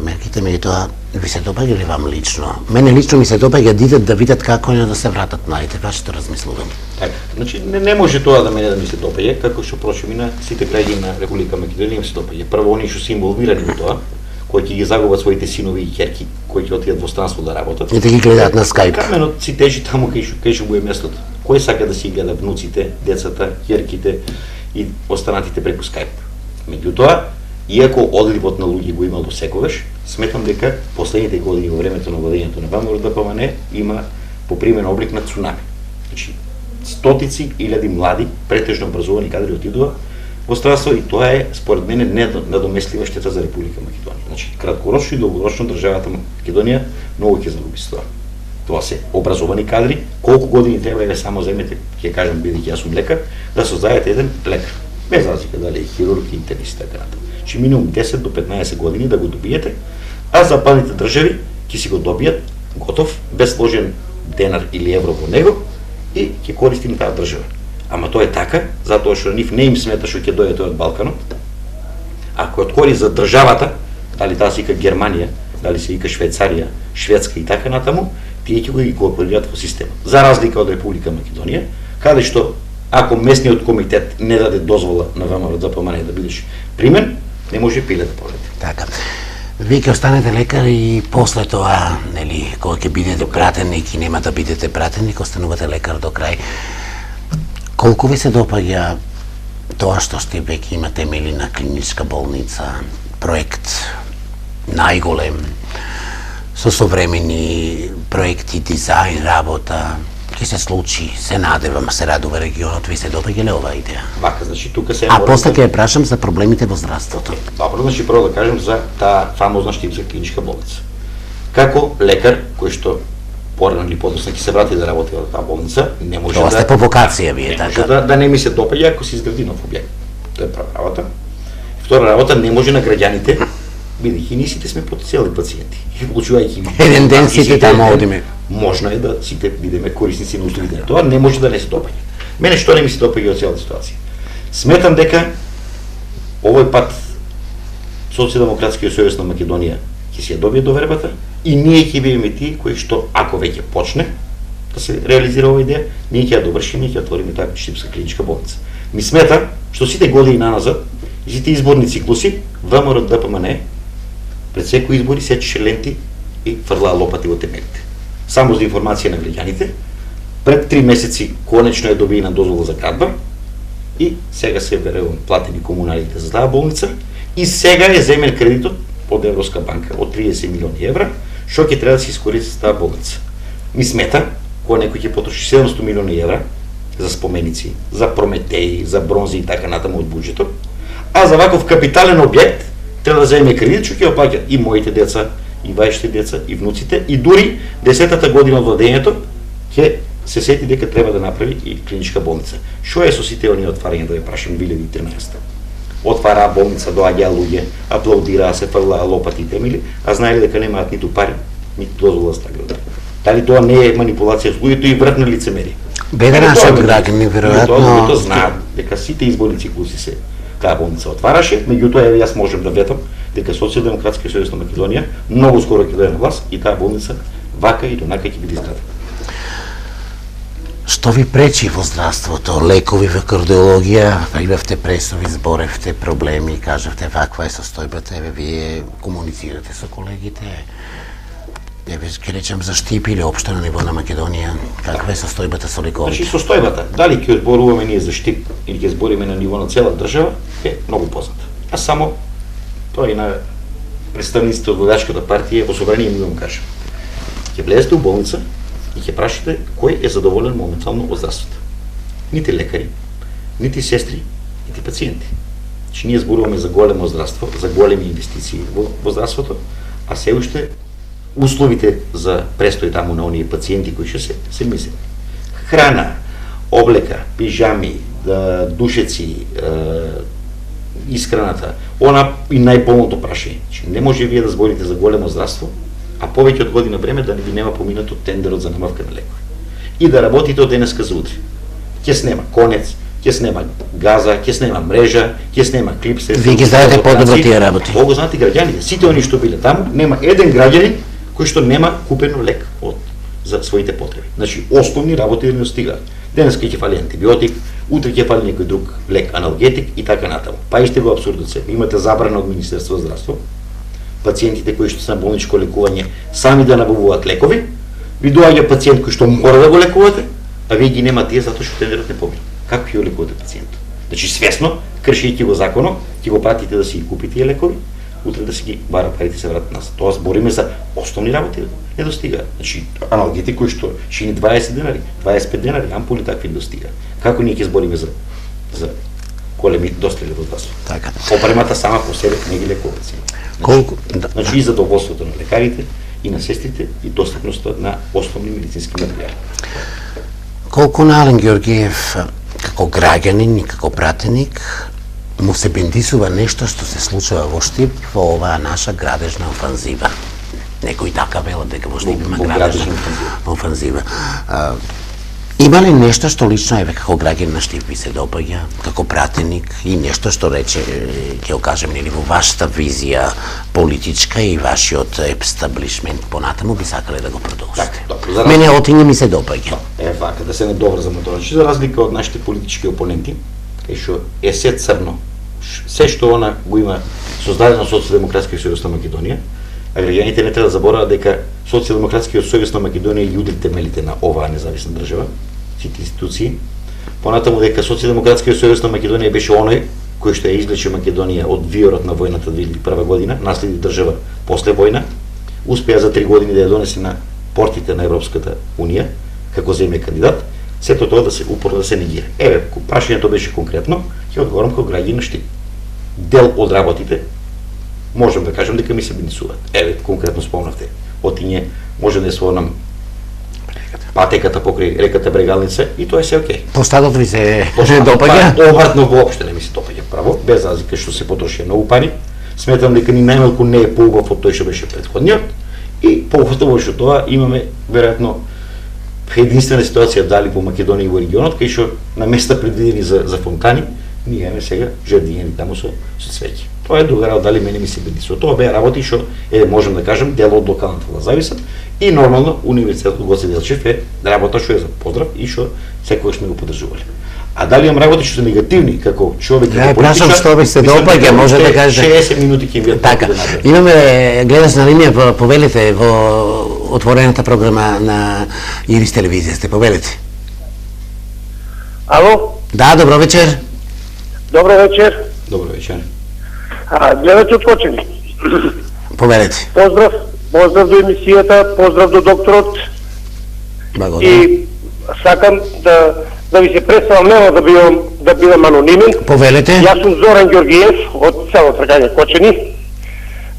мерките, меѓутоа ви се допаѓа ли вам лично? Мене лично ми се допаѓа да идат да видат како е да се вратат младите, вашето размислување. Така, значи не може тоа да мене да ми се допаѓа, како што прошли на сите граѓани на Република Македонија ми се допаѓа. Прво оние што се инволвирани во тоа, кои ќе ги загубат своите синови и ќерки, кои ќе отидат во странство да работат. И да ги гледаат на Skype. Каменот си тежи таму кај што му е местото. Кој сака да си гледа внуците, децата, ќерките и останатите преку Skype. Меѓутоа, иако одливот на луѓе го имало секогаш, сметам дека последните години во времето на владењето на ВМРО ДПМН има попримен облик на цунами. Значи, стотици илјади млади, претежно образовани кадри отидува во странство и тоа е според мене недоместлива штета за Република Македонија. Значи, краткорочно и долгорочно државата Македонија многу ќе загуби со тоа. Тоа се образовани кадри, колку години треба да само земете, ќе кажам бидејќи јас сум лекар, да создадете еден лекар. Без разлика дали е хирург, интернист, така натаму. Значи минимум 10 до 15 години да го добиете, а западните држави ќе си го добијат готов, без вложен денар или евро во него и ќе користи на таа држава. Ама тоа е така, затоа што нив не им смета што ќе дојде тој од Балканот. Ако откори за државата, дали таа се вика Германија, дали се вика Швајцарија, Шведска и така натаму, тие ќе го инкорпорираат во системот. За разлика од Република Македонија, каде што ако местниот комитет не даде дозвола на ВМРО ДПМН да бидеш примен, не може пиле да полете. Така. Вие ќе останете лекар и после тоа, нели, кога ќе бидете пратеник и нема да бидете пратеник, останувате лекар до крај. Колку ви се допаѓа тоа што сте веќе имате имали на клиничка болница, проект најголем, со современи проекти, дизајн, работа, ќе се случи, се надевам, се радува регионот, ви се допаѓа ли оваа идеја? Вака, значи тука се после ќе ја прашам за проблемите во здравството. Добро, значи прво да кажем за таа фамозна Штипска клиничка болница. Како лекар кој што порано или подоцна ќе се врати да работи во таа болница, не може тоа сте по вокација вие, така. така. Да не ми се допаѓа ако се изгради нов објект. Тоа е прва работа. Втора работа, не може на граѓаните, бидејќи ние сите сме потенцијални пациенти. И вклучувајќи еден ден сите таму одиме. Можно е да сите бидеме корисници на услугите. Тоа не може да не се допаѓа. Мене што не ми се допаѓа од целата ситуација? Сметам дека овој пат Социјалдемократскиот сојуз на Македонија ќе се ја добие довербата и ние ќе бидеме тие кои што ако веќе почне да се реализира оваа идеја, ние ќе ја довршиме и ќе отвориме таа Штипска клиничка болница. Ми смета што сите години наназад и сите изборни циклуси ВМРО ДПМН пред секои избори сечеше ленти и фрлаа лопати во темелите. Само за информација на граѓаните, пред 3 месеци конечно е добиена дозвола за градба и сега се верувам платени комуналите за таа болница и сега е земен кредитот од Европска банка од 30 милиони евра, што ќе треба да се искористи за таа болница. Ми смета кога некој ќе потроши 700 милиони евра за споменици, за Прометеи, за бронзи и така натаму од буџетот, а за ваков капитален објект треба да земе кредит што ќе ја плаќаат и моите деца, и вашите деца, и внуците, и дури 10-та година од владењето ќе се сети дека треба да направи и клиничка болница. Што е со сите оние отварања, да ја прашам 2013? Отвараа болница, доаѓаа луѓе, аплаудираа, се фрлаа лопати и темели, а знаеле дека немаат ниту пари, ниту дозвола за таа. Дали тоа не е манипулација со луѓето и вртна лицемерие? Беда нашиот граѓани веројатно луѓето знаат дека сите изборни циклуси се таа болница отвараше, меѓутоа еве јас можам да ветам дека Социјалдемократскиот сојуз на Македонија многу скоро ќе дојде на власт и таа болница вака и донака ќе биде изградена. Што ви пречи во здравството? Лекови во кардиологија, имавте пресови, зборевте проблеми, кажавте ваква е состојбата, еве вие комуницирате со колегите, еве ќе речем за Штип или општо на ниво на Македонија, каква е состојбата со лековите? Значи состојбата, дали ќе зборуваме ние за Штип или ќе збориме на ниво на цела држава, е многу позната. А само тоа и на представниците од водачката партија во собрание ми вам кажам. Ќе влезете у болница и ќе прашате кој е задоволен моментално од здравството. Нити лекари, нити сестри, нити пациенти. Значи ние зборуваме за големо здравство, за големи инвестиции во здравството, а се уште условите за престој таму на оние пациенти кои ќе се мизерни. Храна, облека, пижами, душеци, исхраната, она и најболното прашање. Не може вие да зборите за големо здравство, а повеќе од година време да не ви нема поминато тендерот за набавка на лекови. И да работите од денеска за утре. Ќе снема конец, ќе снема газа, ќе снема мрежа, ќе снема клипсе. Вие ги знаете подобро тие работи. Го знаат и граѓаните. Сите они што биле таму, нема еден граѓанин кој што нема купено лек за своите потреби. Значи, основни работи не достигаат. Денеска ќе фали антибиотик, утре ќе фали некој друг лек, аналгетик и така натаму. Па иште го абсурдот се. Имате забрана од Министерството за здравство, пациентите кои што се на болничко лекување сами да набавуваат лекови, ви доаѓа пациент кој што мора да го лекувате, а вие ги немате затоа што тендерот не помина. Како ќе го лекувате пациентот? Значи свесно, кршејќи го законот, ќе го пратите да си ги купите тие лекови, утре да си ги бара парите се вратат назад. Тоа збориме за основни работи, не достигаат. Значи аналгетик кој што шини 20 денари, 25 денари, ампули такви не достигаат. Како ние ќе збориме за големи достави во здравство? Така. Опремата сама по себе не ги лекува пациентите. Колку Значи и задоволството на лекарите и на сестрите и достапноста на основни медицински материјали. Колку на Ален Георгиев како граѓанин и како пратеник му се бендисува нешто што се случува во Штип во оваа наша градежна офанзива. Некои така велат дека во Штип има градежна офанзива. Има ли нешто што лично еве како граѓанин на Штип ви се допаѓа, како пратеник и нешто што рече, ќе го кажем, нели во вашата визија политичка и вашиот естаблишмент понатаму би сакале да го продолжите? Мене отиње ми се допаѓа. Вака, да се не доврзаме тоа. За разлика од нашите политички опоненти, кај што е се црно, се што она го има создадено Социјалдемократскиот сојуз на Македонија, а граѓаните не треба да заборават дека Социјалдемократскиот сојуз на Македонија е јудрите темелите на оваа независна држава, сите институции. Понатаму дека Социјалдемократскиот сојуз на Македонија беше оној кој што ја извлече Македонија од виорот на војната 2001 година, наследи држава после војна, успеа за 3 години да ја донесе на портите на Европската унија како земја кандидат, сето тоа да се упорно да се негира. Еве, прашањето беше конкретно, ќе одговорам како граѓанин на Штип. Дел од работите можам да кажам дека ми се бенисуваат. Еве, конкретно спомнавте. Отиње може да спомнам патеката покрај реката Брегалница и тоа е се окей. Постадот ви се допаѓа? Обратно воопште не ми се допаѓа право, без разлика што се потрошија многу пари. Сметам дека ни најмалку не е поубав од тој што беше претходниот и поуставо што тоа имаме веројатно единствена ситуација дали по Македонија и во регионот, кај што на места предвидени за фонтани, ние имаме сега жардињени таму со цвеќе. Тоа е друга работа, дали мене ми се бенисува. Тоа беа работи што можам да кажам дел од локалната власт зависат и нормално универзитетот Гоце Делчев е работа што е за поздрав и што секогаш сме го поддржувале. А дали имам работи што се негативни како човек и како политичар? Што ви се допаѓа, може да кажете. 60 минути ќе ви така. Имаме гледач на линија, повелите во отворената програма на Ирис телевизија, сте повелите. Ало? Да, добро вечер. Добро вечер. Добро вечер. Гледач од Кочани. Повелите. Поздрав до емисијата, поздрав до докторот. Благодарам. И сакам да ви се представам, нема да бидам анонимен. Повелете. Јас сум Зоран Ѓоргиев од село Тргање Кочани.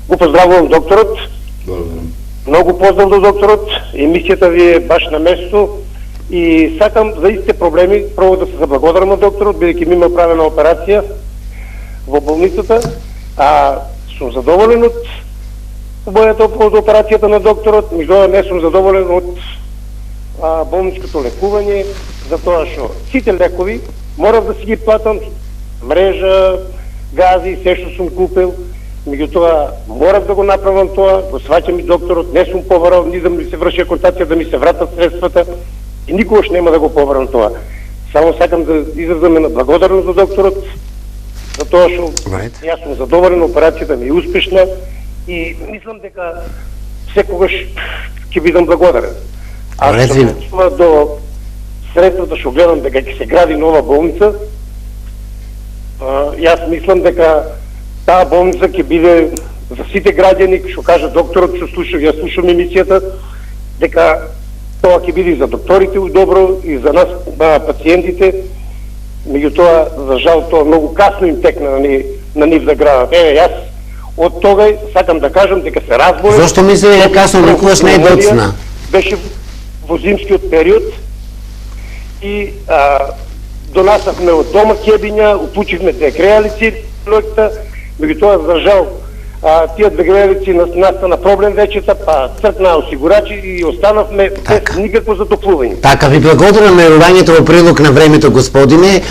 Го поздравувам докторот. Благодарам. Многу поздрав до докторот. Емисијата ви е баш на место и сакам за истите проблеми прво да се заблагодарам на докторот, бидејќи ми има правена операција во болницата, а сум задоволен од од операцијата на докторот, меѓутоа не сум задоволен од болничкото лекување, затоа што сите лекови морав да си ги платам, мрежа, гази, се што сум купил, меѓутоа морав да го направам тоа, го сваќам и докторот, не сум побарал ни да ми се врши контакција да ми се вратат средствата и никогаш нема да го побарам тоа. Само сакам да изразам една благодарност за докторот, за тоа што јас сум задоволен, операцијата ми е успешна и мислам дека секогаш ќе бидам благодарен. А што до средствата што гледам дека ќе се гради нова болница, јас мислам дека таа болница ќе биде за сите граѓани, што кажа докторот, што слушав, јас слушам емисијата, дека тоа ќе биде и за докторите удобро и за нас пациентите. Меѓутоа, за жал, тоа многу касно им текна на нив да градат. Јас од тога сакам да кажам дека се разборев. Зошто мисли дека касно никогаш не е доцна? Беше во зимскиот период и донасахме од дома кебиња, упучихме 2 грејалици проекта, меѓутоа за жал тие 2 грејалици настана проблем вечета, па цркна осигурачи и останавме без никакво затоплување. Така, ви благодарам на јавувањето во прилог на времето, господине.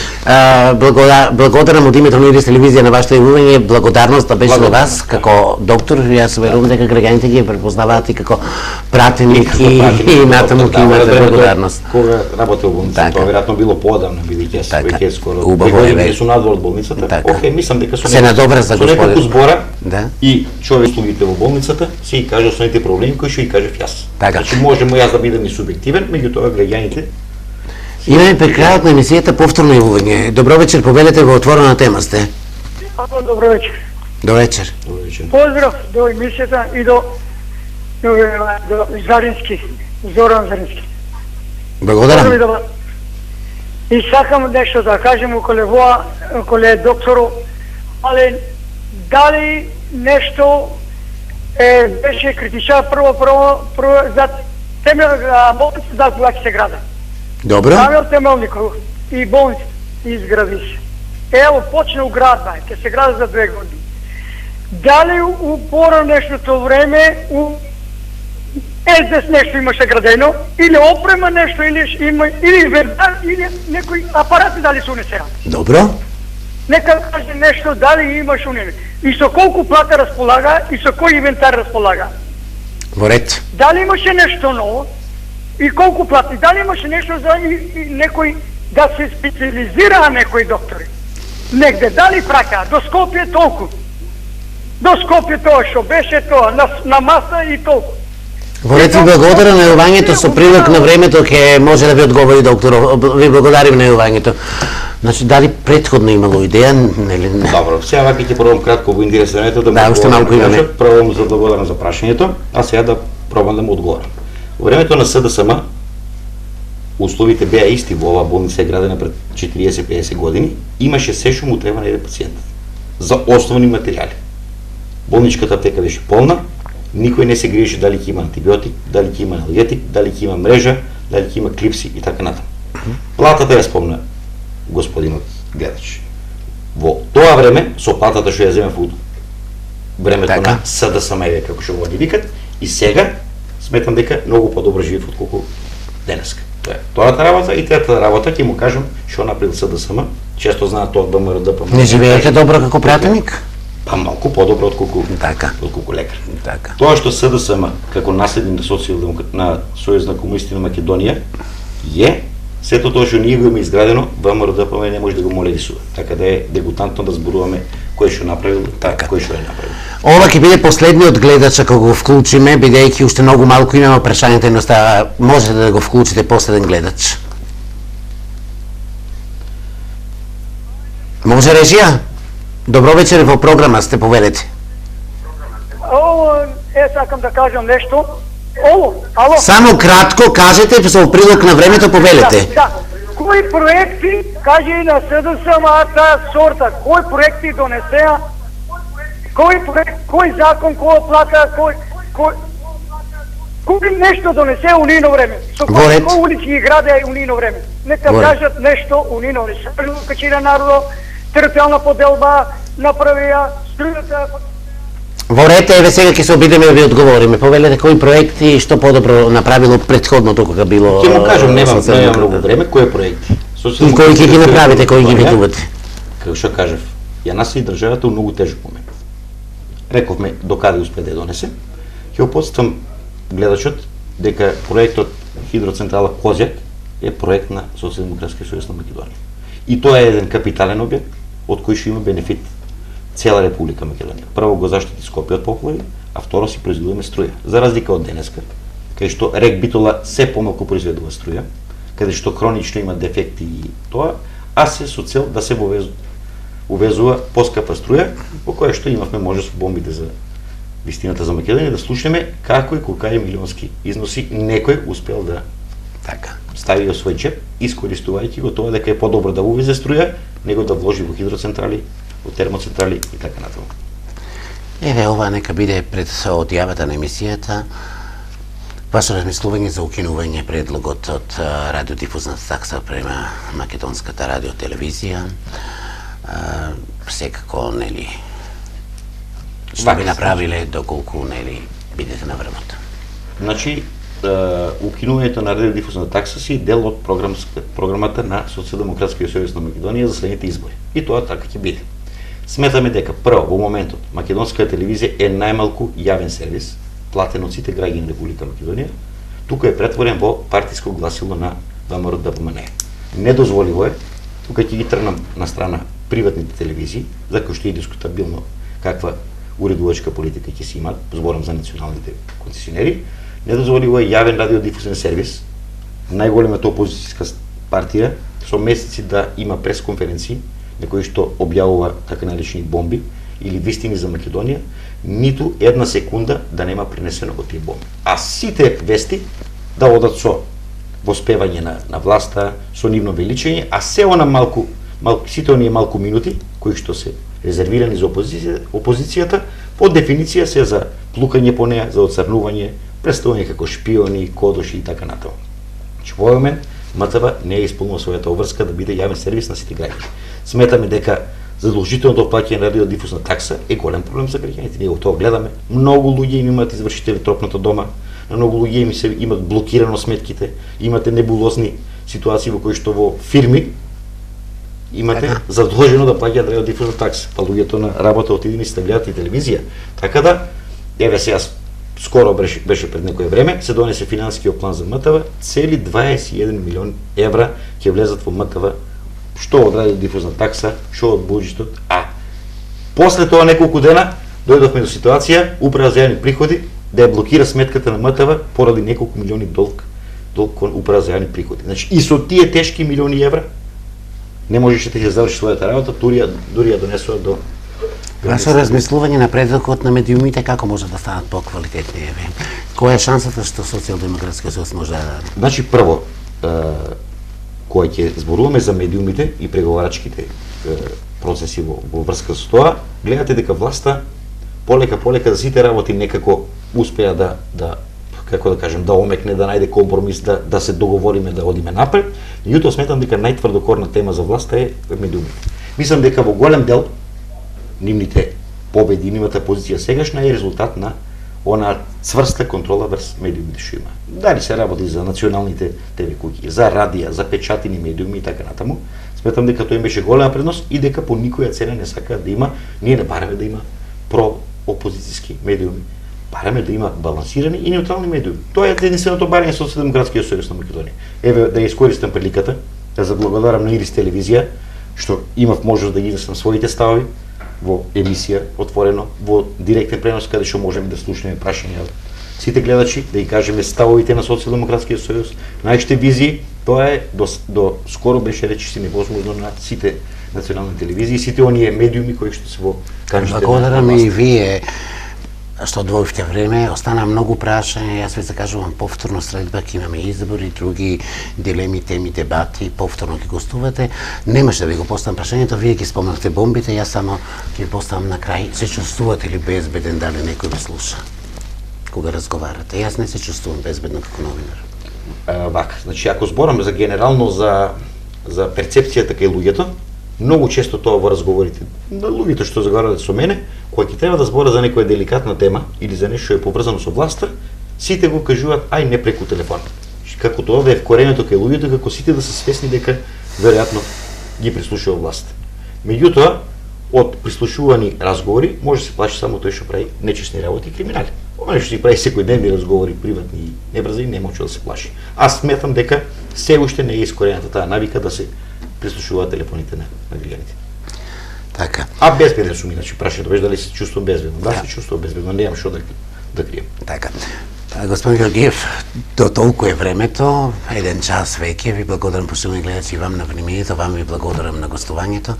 Благодарам од името на Ирис телевизија на вашето јавување. Благодарноста беше на вас како доктор. Јас верувам дека граѓаните ги преpoznаваат и како пратеник и натаму ќе имате благодарност. Кога работел во болницата, тоа веројатно било поодамна, бидејќи јас веќе скоро убаво е. Су надвор од болницата. Океј, мислам дека се надобра за неколку збора. Да. И човек услугите во болницата си и каже основните проблеми кои што ги кажав јас. Така. Значи можеме јас да бидам и субјективен, меѓутоа граѓаните. Имаме пред крајот на емисијата повторно јавување. Добро вечер, повелете во отворена тема сте. Добро вечер. Добро вечер. Добро вечер. Поздрав до емисијата и до Зарински, Зоран Зарински. Благодарам. И сакам нешто да кажем околе доктору, але дали нешто беше критича прво за темел болница да кога ќе се гради. Добро. Камер темелник и болница изгради се. Ево почна уградба, ќе се гради за 2 години. Дали у поранешното време у СДС нешто имаше градено, или опрема нешто, или верда, или некои апарати дали се унесеа. Добро. Нека каже нешто дали имаш унене. И со колку плата располага, и со кој инвентар располага. Во ред. Дали имаше нешто ново, и колку плати. Дали имаше нешто за некој да се специализираа некои доктори. Негде, дали праќа, до Скопје толку. До Скопје тоа што беше тоа, на маса и толку. Во ред, ви благодарам на јавувањето, со прилог на времето ќе може да ви одговори доктор. Ви благодарим на јавувањето. Значи, дали предходно имало идеја, нели? Добро, сега вака ќе пробам кратко во интерес на времето да уште малку имаме. Пробам за благодарам за прашањето, а сега да пробам да му одговорам. Во времето на СДСМ условите беа исти во оваа болница е градена пред 40-50 години, имаше се што му треба на еден пациент за основни материјали. Болничката аптека беше полна, никој не се гриеше дали ќе има антибиотик, дали ќе има алгетик, дали ќе има мрежа, дали ќе има клипси и така натаму. Платата ја спомна господинот гледач. Во тоа време, со платата што ја земе во времето на СДСМ, како што го викат, и сега сметам дека многу подобро живеев отколку денеска. Тоа е втората работа и третата работа ќе му кажам што направил СДСМ, често знаат тоа од ВМРО. Не живеете добро како пратеник? Па малку подобро отколку лекар. Така. Тоа што СДСМ како наследник на Сојуз на комунисти на Македонија е сето тоа што ние го имаме изградено, ВМРО не може да го моледисува. Така да е дегутантно да зборуваме кој што направил, кој што е направил. Ова ќе биде последниот гледач ако го вклучиме, бидејќи уште многу малку имаме прашањата и остава, можете да го вклучите последен гледач. Може режија? Добро вечер, во програма сте, повелете. Сакам да кажам нешто. Ало. Само кратко кажете со прилог на времето, повелете. Да. Кои проекти, кажи на СДСМ таа сорта, кои проекти донесеа, кој закон, која плата, кој нешто донесе у нино време. Со кој улици ги градеа у нино време. Нека кажат нешто у нино време. Качира народо, територијална поделба, направија, струјата. Во ред, еве сега ќе се обидеме да ви одговориме. Повелете кои проекти и што подобро направило претходното кога било. Ќе му кажам, немам многу време, кои проекти. И кои ќе ги направите, кои ги видувате? Како што кажав, ја наследи државата у многу тежок момент. Рековме до каде успе да донесе. Ќе опоставам гледачот дека проектот хидроцентрала Козјак е проект на Социјалдемократскиот сојуз на Македонија. И тоа е еден капитален објект од кој што има бенефит цела Република Македонија. Прво го заштити Скопје од поплави, а второ си произведуваме струја. За разлика од денеска, кај што РЕК Битола се помалку произведува струја, каде што хронично има дефекти и тоа, а се со цел да се увезува поскапа струја, по која што имавме можност бомбите за вистината за Македонија да слушнеме како и колкај милионски износи некој успел да стави во свој джеп, искористувајќи го тоа дека е подобро да увезе струја, него да вложи во хидроцентрали, во термоцентрали и така натаму. Еве ова нека биде пред одјавата на емисијата. Ваше размислување за укинување предлогот од радиодифузната такса према македонската радиотелевизија, секако, нели, што би направиле доколку, нели, бидете на времето? Значи, укинувањето на радиодифузната такса си дел од програмата на Социјалдемократскиот сојуз на Македонија за следните избори. И тоа така ќе биде. Сметаме дека прво во моментот македонската телевизија е најмалку јавен сервис, платен од сите граѓани на Република Македонија, тука е претворен во партиско гласило на ВМРО-ДПМН. Недозволиво е, тука ќе ги тргнам на страна приватните телевизии, за кои што е дискутабилно каква уредувачка политика ќе си имат, зборам за националните концесионери, недозволиво е јавен радиодифузен сервис, најголемата опозицијска партија, со месеци да има пресконференции, на кои што објавува така наречени бомби или вистини за Македонија, ниту една секунда да нема пренесено од тие бомби. А сите вести да одат со воспевање на власта, со нивно величење, а се она сите оние малку минути кои што се резервирани за опозицијата, по дефиниција се за плукање по неа, за оцрнување, представување како шпиони, кодоши и така натаму. Значи, во овој момент МТВ не е исполнила својата обврска да биде јавен сервис на сите граѓани. Сметаме дека задолжителното плаќање на радиодифузна такса е голем проблем за граѓаните. Ние го тоа гледаме. Многу луѓе им имаат извршители тропната дома, на многу луѓе им се имат блокирано сметките, имате небулозни ситуации во кои што во фирми имате задолжено да плаќаат радиодифузна такса. Па луѓето на работа отидени и гледаат и телевизија. Така да, еве сега скоро беше пред некое време, се донесе финансискиот план за МТВ, цели 21 милион евра ќе влезат во МТВ, што од радиодифузна такса, што од буџетот, а после тоа неколку дена дојдовме до ситуација Управа за јавни приходи да ја блокира сметката на МТВ поради неколку милиони долг кон Управа за јавни приходи. Значи и со тие тешки милиони евра не можеше да ја заврши својата работа, дури ја донесува до Ваше размислување на предлогот на медиумите како може да станат поквалитетни? Која е шансата што Социјалдемократскиот сојуз може да даде? Значи прво, кој ќе зборуваме за медиумите и преговарачките процеси во врска со тоа, гледате дека власта полека за сите работи некако успеа да како да кажем, да омекне, да најде компромис, да се договориме, да одиме напред. Меѓутоа сметам дека најтврдокорна тема за власта е медиумите. Мислам дека во голем дел нивните победи, нивната позиција сегашна е резултат на она цврста контрола врз медиумите што има. Дали се работи за националните ТВ куќи, за радија, за печатени медиуми и така натаму, сметам дека тоа им беше голема предност и дека по никоја цена не сакаат да има, ние не бараме да има проопозицијски медиуми, бараме да има балансирани и неутрални медиуми. Тоа е единственото барање со Социјалдемократскиот сојуз на Македонија. Еве да ја искористам приликата да заблагодарам на Ирис телевизија што имав можност да ги изнесам своите ставови во емисија отворено, во директен пренос каде што можеме да слушнеме прашања од сите гледачи, да ги кажеме ставовите на Социјалдемократскиот сојуз, нашите визии. Тоа е до скоро беше речиси невозможно на сите национални телевизии, сите оние медиуми кои што се во кажете. Благодарам и вие што одвоивте време, остана многу прашања, јас ве закажувам повторно средба, ќе имаме избори, други дилеми, теми, дебати, повторно ќе гостувате. Немаше да ви го поставам прашањето, вие ги спомнахте бомбите, јас само ќе поставам на крај. Се чувствувате ли безбеден, дали некој ве слуша кога разговарате? Јас не се чувствувам безбедно како новинар. Вака, значи ако збораме за генерално за перцепцијата кај луѓето, многу често тоа во разговорите на луѓето што заговарале со мене, кога ќе треба да збора за некоја деликатна тема или за нешто што е поврзано со власта, сите го кажуваат ај не преку телефон. Како тоа да е вкоренето кај луѓето, како сите да се свесни дека веројатно ги прислушува власт. Меѓутоа, од прислушувани разговори може да се плаши само тој што прави нечесни работи и криминали. Ова што си прави секојдневни разговори, приватни и неврзани, не може да се плаши. Аз сметам дека се уште не е искорената таа навика да се прислушуваат телефоните на граѓаните. Така. А безбеден сум, иначе прашањето беше дали се чувствувам безбедно. Да, се чувствувам безбедно, немам што да крием. Така. Господин Георгиев, до толку е времето, 1 час веќе, ви благодарам поштовани гледачи вам на вниманието, вам ви благодарам на гостувањето.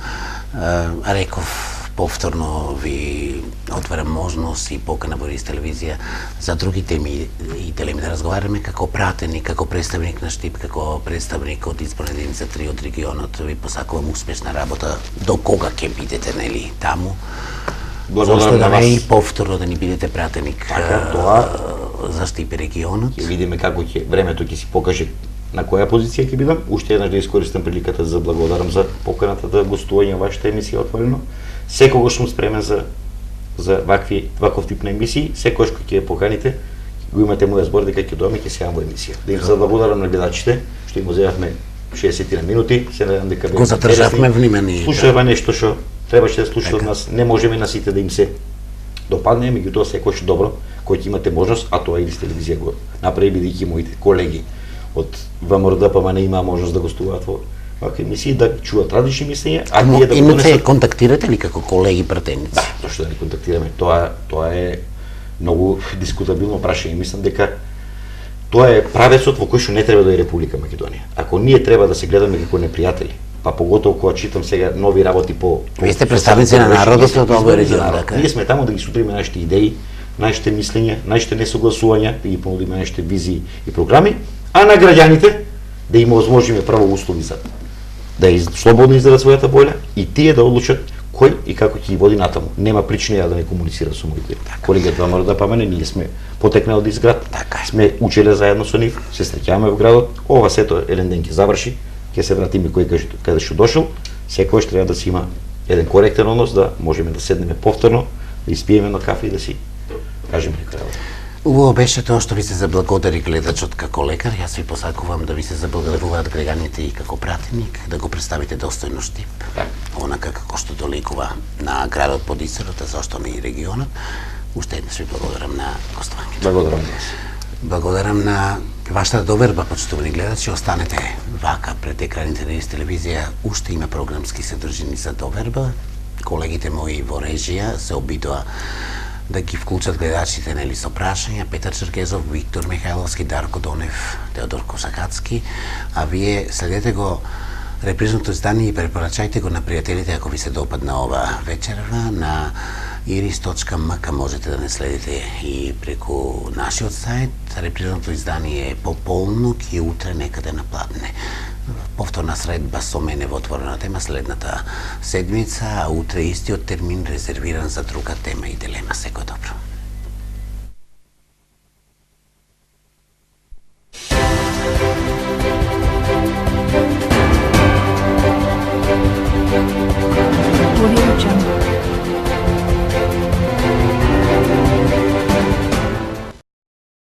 Реков, повторно ви отварам можност и покана во Ирис телевизија за други теми и телеми да разговараме како пратеник, како представник на ШТИП, како представник од изборна единица 3 од регионот. Ви посакувам успешна работа до кога ќе бидете, нели, таму. Благодарам на вас. И повторно да ни бидете пратеник така, тоа заштипи регионот. Ќе видиме како ќе времето ќе си покаже на која позиција ќе бидам. Уште еднаш да искористам приликата за благодарам за поканата да гостување во вашата емисија Отворено. Секогаш сум спремен за ваков тип на емисии, секогаш кога ќе поканите, го имате мојот збор дека ќе дојдам и ќе се јавам во емисија. Да им заблагодарам на гледачите што им зедавме 60 минути, се надевам дека го задржавме внимание. Слушава нешто што требаше да слушате од нас. Не можеме на сите да им се допадне, меѓутоа секогаш добро кој ќе имате можност, а тоа и с телевизија го направи бидејќи моите колеги од ВМРО-ДПМН имаа можност да гостуваат во вакви емисии, да чуат различни мислења, а ние да го донесат. Контактирате ли како колеги пратеници? Да, зашто да не контактираме? Тоа е многу дискутабилно прашање. Мислам дека тоа е правецот во кој што не треба да е Република Македонија. Ако ние треба да се гледаме како непријатели, па поготово кога читам сега нови работи по Вие сте представници на народот од овој регион, така? Ние сме таму да ги сутриме нашите идеи, нашите мислења, нашите несогласувања, да ги понудиме нашите визии и програми, а на граѓаните да им овозможиме право услови за да слободно изразат својата волја и тие да одлучат кој и како ќе ги води натаму. Нема причина ја да не комуницира со моите колеги од ВМРО-ДПМН, ние сме потекнали од изград, сме учеле заедно со нив, се среќаваме во градот, ова сето еден ден ќе заврши, ќе се вратиме кој каде што дошол, секојаш треба да си има еден коректен однос, да можеме да седнеме повторно, да испиеме на кафе и да си кажеме некоја работа. Убаво беше тоа што ви се заблагодари гледачот како лекар. Јас ви посакувам да ви се заблагодаруваат граѓаните и како пратеник, да го представите достојно Штип, онака како што доликува на градот под Исерот, а зашто не и регионот. Уште еднаш ви благодарам на гостувањето. Благодарам вас. Благодарам на вашата доверба, почитувани гледачи. Останете вака пред екраните на ИС телевизија. Уште има програмски содржини за доверба. Колегите мои во режија се обидоа да ги вклучат гледачите нели со прашања. Петар Черкезов, Виктор Михайловски, Дарко Донев, Теодор Косакацки, а вие следете го репризното издание и препорачајте го на пријателите ако ви се допадна ова вечерва на iris.mk. Можете да не следите и преку нашиот сајт. Репризното издание е пополно и утре некаде на Пладне. Повторна средба со мене во Отворена тема следната седмица, а утре истиот термин резервиран за друга тема и дилема. Секој добро.